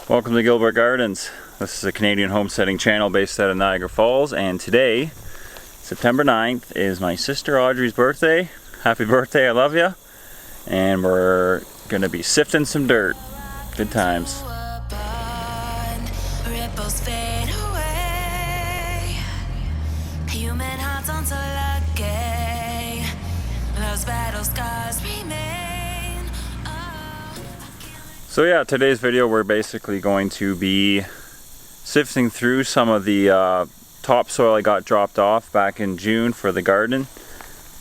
Welcome to Gilbert Gardens. This is a Canadian homesteading channel based out of Niagara Falls, and today, September 9th, is my sister Audrey's birthday. Happy birthday, I love you. And we're going to be sifting some dirt. Good times. Ripples fade away. Human hearts aren't so lucky. Those battle scars remain. So yeah, today's video we're basically going to be sifting through some of the topsoil I got dropped off back in June for the garden.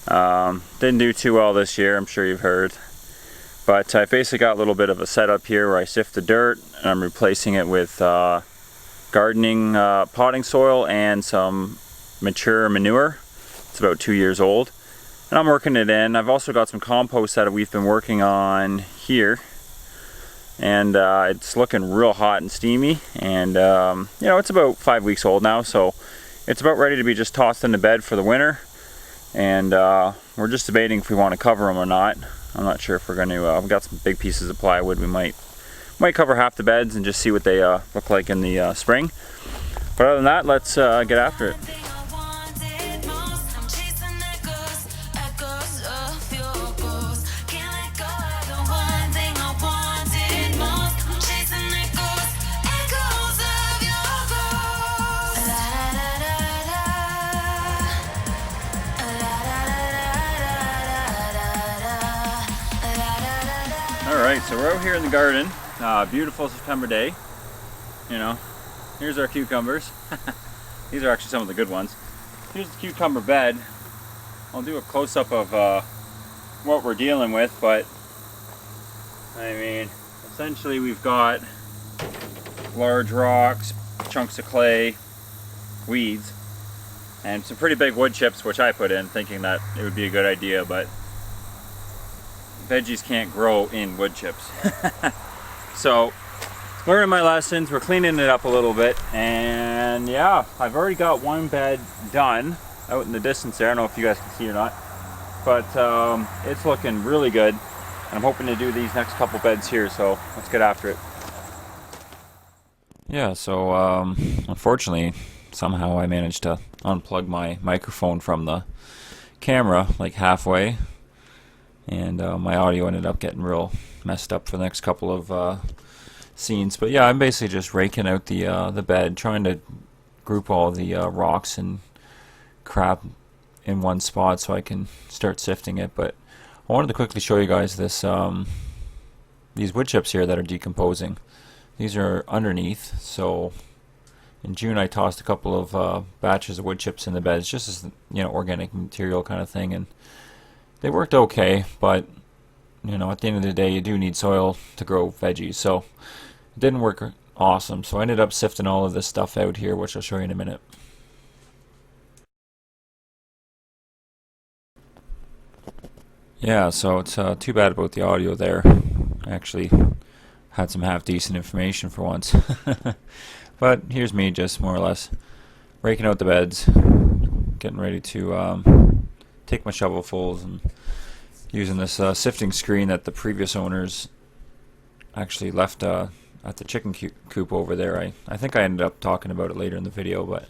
Didn't do too well this year, I'm sure you've heard. But I basically got a little bit of a setup here where I sift the dirt and I'm replacing it with gardening potting soil and some mature manure. It's about 2 years old. And I'm working it in. I've also got some compost that we've been working on here. And it's looking real hot and steamy, and you know, it's about 5 weeks old now, so it's about ready to be just tossed in the bed for the winter. And we're just debating if we want to cover them or not. I'm not sure if we're going to. We've got some big pieces of plywood. We might cover half the beds and just see what they look like in the spring. But other than that, let's get after it. Alright, so we're out here in the garden. Beautiful September day. You know, here's our cucumbers. These are actually some of the good ones. Here's the cucumber bed. I'll do a close-up of what we're dealing with, but I mean, essentially we've got large rocks, chunks of clay, weeds, and some pretty big wood chips, which I put in thinking that it would be a good idea, but veggies can't grow in wood chips. So, learning my lessons, we're cleaning it up a little bit, and yeah, I've already got one bed done out in the distance there. I don't know if you guys can see or not, but it's looking really good. I'm hoping to do these next couple beds here, so let's get after it. Yeah, so unfortunately, somehow I managed to unplug my microphone from the camera like halfway. And my audio ended up getting real messed up for the next couple of scenes. But yeah, I'm basically just raking out the bed, trying to group all the rocks and crap in one spot so I can start sifting it. But I wanted to quickly show you guys this these wood chips here that are decomposing. These are underneath. So in June I tossed a couple of batches of wood chips in the beds, just as, you know, organic material kind of thing, and they worked okay, but you know, at the end of the day, you do need soil to grow veggies, so it didn't work awesome. So I ended up sifting all of this stuff out here, which I'll show you in a minute. Yeah, so it's too bad about the audio there. I actually had some half-decent information for once. But here's me just more or less raking out the beds, getting ready to take my shovelfuls, and using this sifting screen that the previous owners actually left at the chicken coop over there. I think I ended up talking about it later in the video, but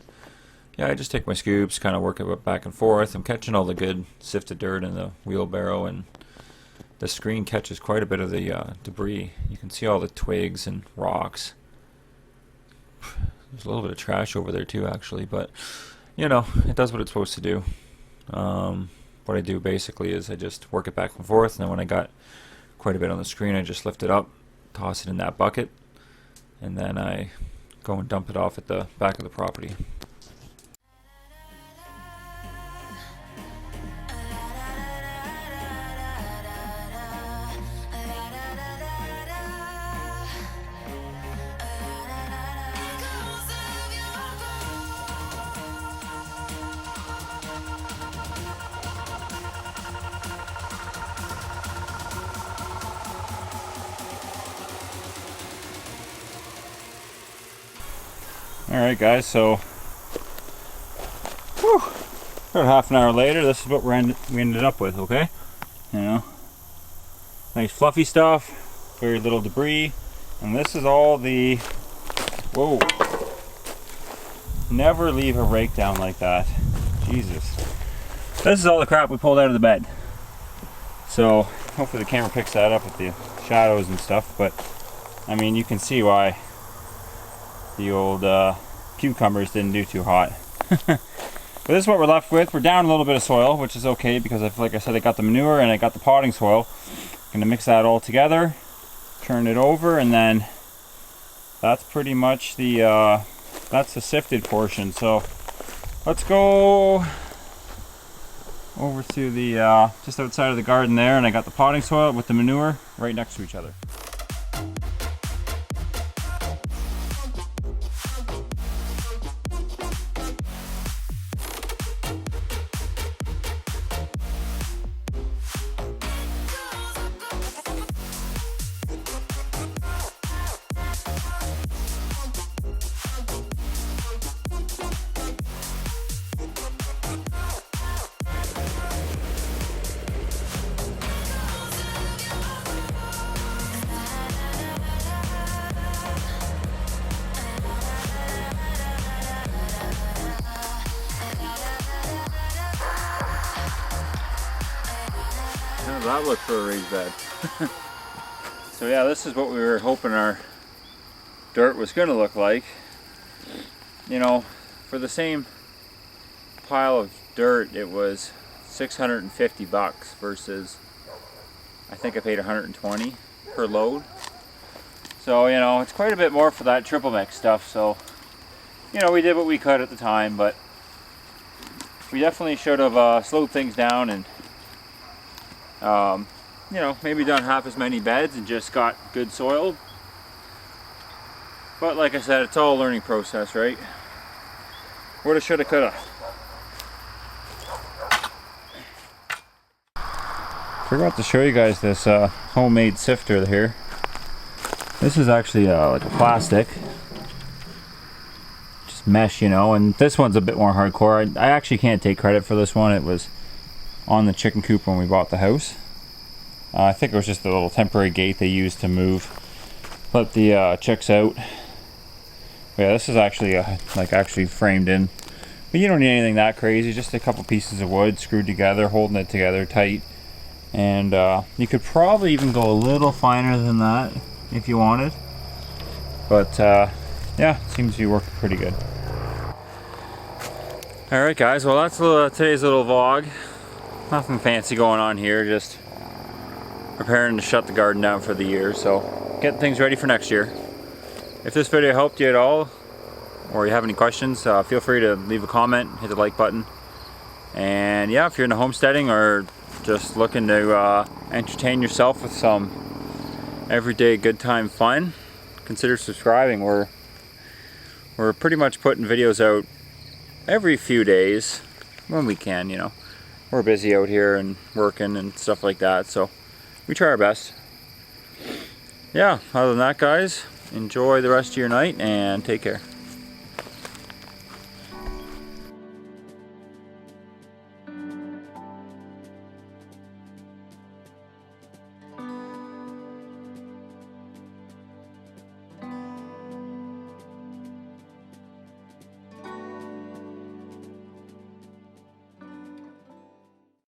yeah, I just take my scoops, kind of work it back and forth. I'm catching all the good sifted dirt in the wheelbarrow, and the screen catches quite a bit of the debris. You can see all the twigs and rocks. There's a little bit of trash over there too, actually, but you know, it does what it's supposed to do. What I do basically is I just work it back and forth, and then when I got quite a bit on the screen, I just lift it up, toss it in that bucket, and then I go and dump it off at the back of the property. Alright guys, so about half an hour later, this is what we ended up with, okay? You know, nice fluffy stuff, very little debris, And this is all the, whoa, never leave a rake down like that. Jesus. This is all the crap we pulled out of the bed. So hopefully the camera picks that up with the shadows and stuff, but I mean, you can see why the old cucumbers didn't do too hot. But this is what we're left with. We're down a little bit of soil, which is okay because like I said, I got the manure and I got the potting soil. I'm gonna mix that all together, turn it over, and then that's pretty much the that's the sifted portion. So let's go over to the just outside of the garden there, and I got the potting soil with the manure right next to each other. How does that look for a raised bed? So yeah, this is what we were hoping our dirt was going to look like. You know, for the same pile of dirt, it was $650 versus I think I paid 120 per load. So, you know, it's quite a bit more for that triple mix stuff. So, you know, we did what we could at the time, but we definitely should have slowed things down and you know, maybe done half as many beds and just got good soil. But like I said, it's all a learning process, right? Woulda, shoulda, coulda. Forgot to show you guys this homemade sifter here. This is actually like a plastic, just mesh, you know, and this one's a bit more hardcore. I actually can't take credit for this one. It was on the chicken coop when we bought the house. I think it was just a little temporary gate they used to let the chicks out. But yeah, this is actually like actually framed in. But you don't need anything that crazy, just a couple pieces of wood screwed together, holding it together tight. And you could probably even go a little finer than that if you wanted. But yeah, seems to be working pretty good. Alright guys, well that's today's little vlog. Nothing fancy going on here, just preparing to shut the garden down for the year, so getting things ready for next year. If this video helped you at all, or you have any questions, feel free to leave a comment, hit the like button. And yeah, if you're into homesteading or just looking to entertain yourself with some everyday good time fun, consider subscribing. We're pretty much putting videos out every few days when we can, you know. We're busy out here and working and stuff like that, so we try our best. Yeah, other than that guys, enjoy the rest of your night and take care.